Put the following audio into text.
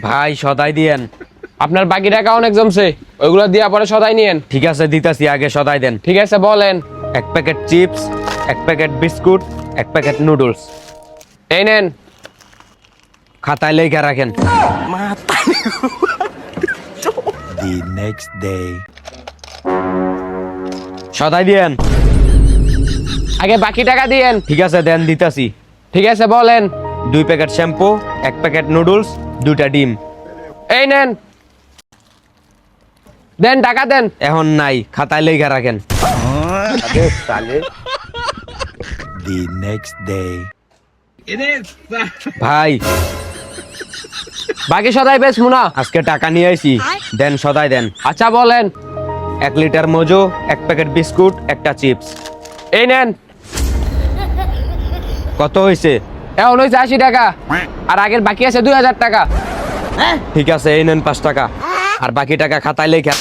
ভাই সদাই দিয়েন। আপনার বাকি টাকা অনেক জমছে, ওইগুলো দিয়া পরে সদাই নিয়েন। ঠিক আছে দিতাছি, আগে সদাই দেন। ঠিক আছে বলেন। এক প্যাকেট চিপস, এক প্যাকেট বিস্কুট, এক প্যাকেট নুডলস। এই নেন। খাতায় লেখা রাখেন। The next day. সদাই দিয়েন। আগে বাকি টাকা দিয়েন। ঠিক আছে দেন, দিতাছি। ঠিক আছে বলেন। 2 প্যাকেট শ্যাম্পু, এক প্যাকেট নুডলস, 2টা ডিম। এই নেন, দেন টাকা দেন। এখন নাই, খাতায় লেখা রাখেন। The next day. ভাই বাকি সদাই বেশ মুনা। আজকে টাকা নিয়ে আইছি, দেন সদাই দেন। আচ্ছা বলেন। 1 লিটার মজো, এক প্যাকেট বিস্কুট, একটা চিপস। এই নেন। কত হয়েছে? এখন হয়েছে 80 টাকা, আর আগের বাকি আছে 2000 টাকা। ঠিক আছে এই নেন 5 টাকা, আর বাকি টাকা খাতায় লেখা।